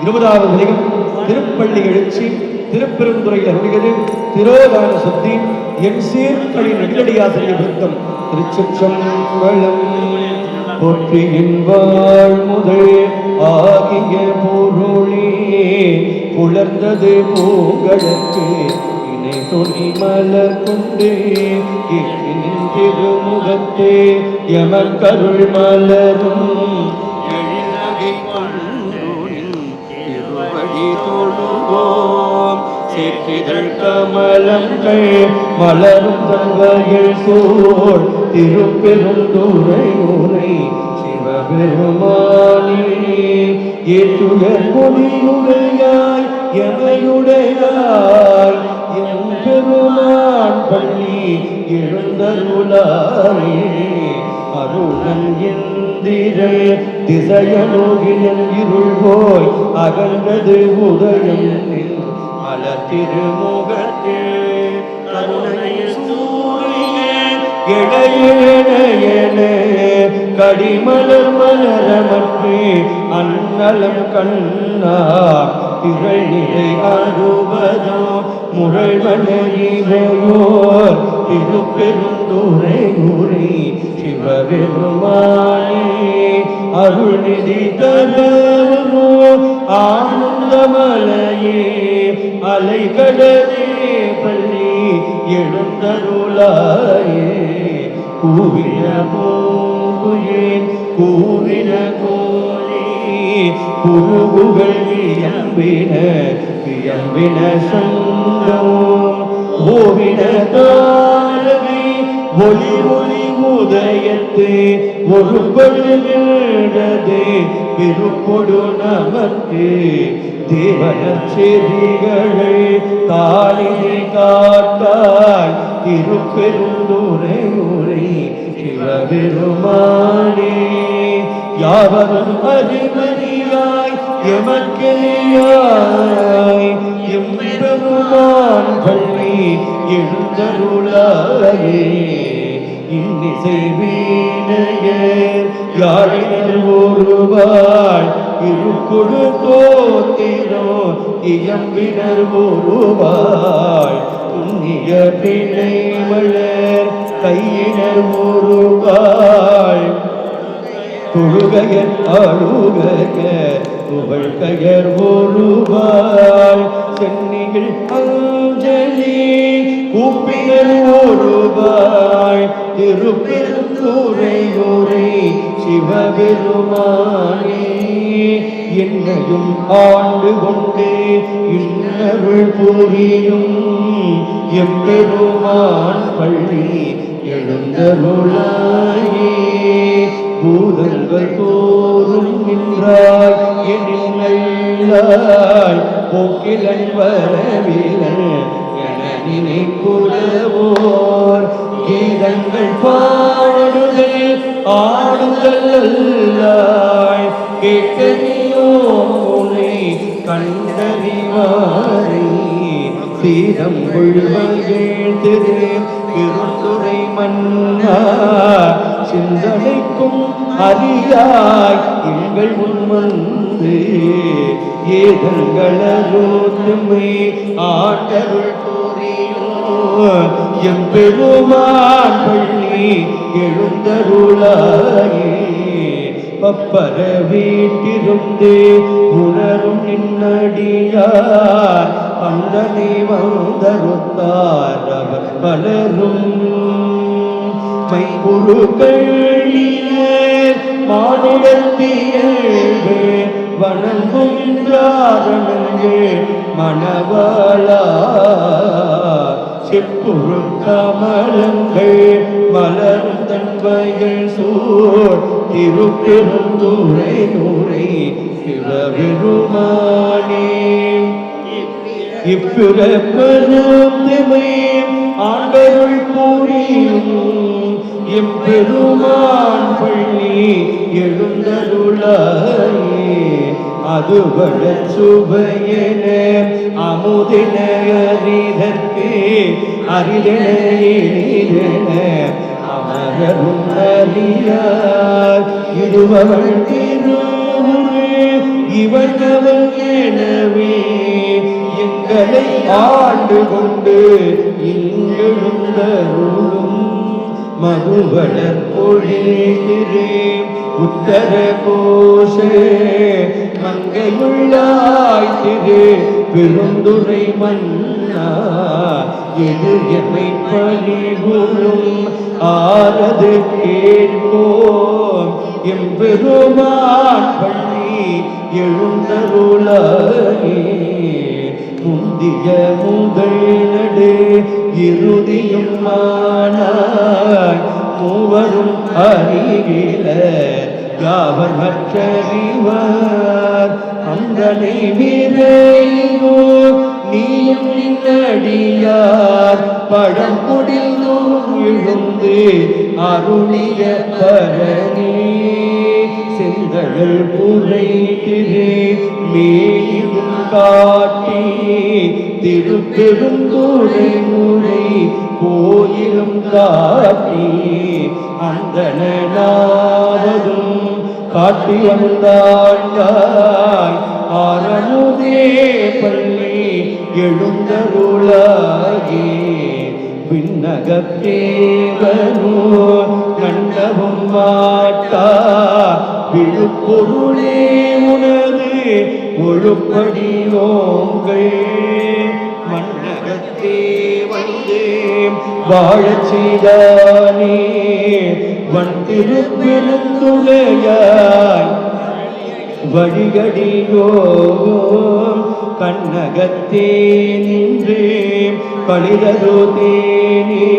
20வது பதிகம் திருப்பள்ளி எழுச்சி திருப்பெருந்துறையில் அருளியது திரோதான சுத்தி என் சீர்களின் நெடிலடியாசிரிய விருத்தம் திருச்சிற்றம்பலம். போற்றியின் வாழ் முதல் ஆகிய பொருளே புலர்ந்தது பூங்கடற்கு இணை துணி மலர் கொண்டே திருமுகத்தே எமக்கருள் மலரும் எழிலகை கொண்டோனின் திருவடி தொழுவோம். சேற்றிதழ் கமலங்கள் மலரும் தன்வயில் சூழ் திருப்பெருந்துறை உரை சிவபெருமானே ஏற்றுயர் கொடியுடையாய் எமையுடையாய் எம் பெருமான் பள்ளி எழுந்தருளாயே. அருணன் எந்திரை திசையனோகினன் இருள் போய் அகன்றது உதயம் மலர் திருமுகத்தே கருணை சூரியன் இடையேன கடிமலர் மலரமற்று அன்னலம் கண்ணார் திகழ் நிலை அறுபதோ முறைவனையோர் திருப்பெருந்துறை உரை சிவபெருமானே அருள்நிதி தரவோ ஆனந்தமலையே அலைகடலே பள்ளி எழுந்தருளாயே. கூவின பூங்குயில் கூவின கோலே குருகுகள் வியம்பின வியம்பின சங்கம் ஓவின தாரகை ஒளி ஒளி உதயத்து ஒரு படுகிறது விருப்பொடு நமக்கு தேவன செடிகளை தாளினை காட்டாய் திருப்பெருந்துறை உரை சிவபெருமானே. யாவரும் அறிவறியாய் எமக்கேயாய் எம்பெருமான் பள்ளி எழுந்தருளாயே. இன்னிசை வீணையர் யாழினர் ஒருவாள் இருக்குழு தோத்திரோ இயம்பினர் ஒருவாள் புண்ணிய பிணை மலர் கையினர் ஒருவாள் தொழுகையர் அழுகையர் புகழ்கையர் ஒருவாள் சென்னிகள் அஞ்சலி கூப்பினர் ஒருவாள் திருப்பெருந்துறை உரை சிவபெருமானே. என்னையும் ஆண்டு கொண்டே இன்னருள் புரியும் எம்பெருமான் பள்ளி எழுந்தருளாயே. பூதங்கள் தோறும் நின்றாய் எனில்லாய் போக்கிலன் வரவிலன் என நினைக்குடவோர் கீதங்கள் பாடுதல் ஆடுதல் அல்லாய் கேட்கனியோ உனை கண்டறிவாரை சீரம் கொள்வங்கள் திரு பெருந்துறை மன்னா சிந்தனைக்கும் அறியாய் எங்கள் முன்வந்து ஏதங்களோத்துமை ஆண்டருள் கூறியோ எம்பெருமான் பள்ளி எழுந்தருளாயே. பப்பர வீட்டிருந்து உணரும் நின்னடியார் அந்தனை வந்தருத்தார் அவர் பலரும் மைகுருக்களியர் மானுடத்தியல்பு வணங்குகின்றார்கள் மணவாளா. செப்புரு கமலங்கள் மலரும் தன்வைகள் சூழ் திருப்பெருந்துறை உரை சிவபெருமானே. இப்பிறப்பெரும் திமையும் ஆண்டருள் புரியும் எம்பெருமான் பள்ளி எழுந்தருளாயே. அதுபட சுபையென அமுதின அரிதற்கு அரிதென எளிதென அமரரும் அறியார் இதுவள் திருவுரு இவனவன் எனவே எங்களை ஆண்டு கொண்டு இங்கெழுந்தருளும் மதுவளர் பொழிகிறே உத்தர கோஷ மங்கையுள்ளாய் திரு பெருந்துரை மன்னா எது எமை பணிகுளும் ஆரது கேட்போம் எம்பெருமான் பள்ளி எழுந்தருளாயே முந்திய முதல் நடு இறுதியும் மானாய் மூவரும் அறிவில யாவர் மற்றறிவார் அந்தனை விரைவோ நீயும் நின்னடியார் படம் முடிந்தும் எழுந்து அருளிய பரணி செங்கடல் புரைத்திரே மேலும் காட்டி திருப்பெருந்துறை முறை கோயிலும் காட்டி அந்தனாவதும் காட்டி வந்தாண்டாய் ஆரமுதே பள்ளி எழுந்தருளாகி விண்ணகத்தேவனோ கண்டவும் மாட்டா விழுப்பொருளே உனது ஒழுப்படியோங்கள் மன்னகத்தே வந்து வாழச் செய்தானே வன் திருப்பெருந்துளையாய் வழிகடியோ கண்ணகத்தே நின்று களிரதோ தேனே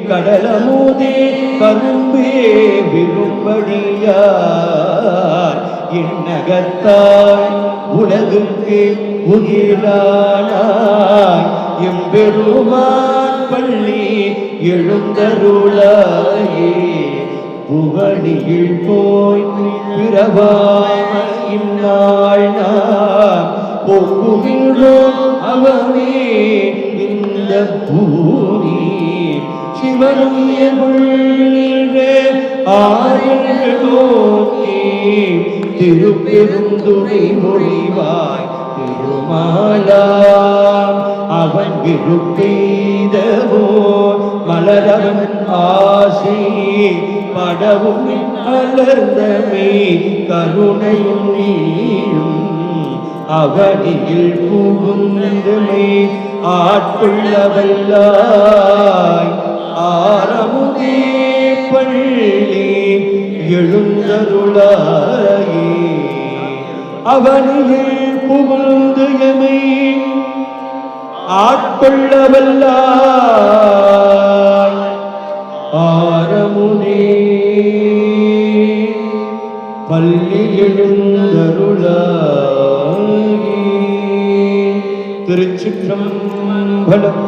கடலமுதே கரும்பே விரும்படியார் எண்ணகத்தாய் உலகுக்கு உயிரானாய் எம்பெருமான் பள்ளி எழுந்தருளாயே புவனியில் போய் பிறவாம இந்நாள் நாம் போக்குகின்றோம் அவனே இந்த பூமி சிவனும் ஆயர்கள் நோக்கி திருப்பெருந்துரை மொழிவாய் திருமாலாம் அவன் விருப்பெய்தவோ மலரவன் ஆசை படவும் அலர்ந்தமே கருணையும் நீயும் அவனியில் புகுந்தமை ஆட்கொள்ளவல்லாய் ஆரமுதே பள்ளி எழுந்தருளாயே அவனியில் புகுந்து எமை ஆட்கொள்ளவல்லாய் ஆரமுதே பள்ளி எழுந்தருளாயே திருச்சிற்றம்பலம்.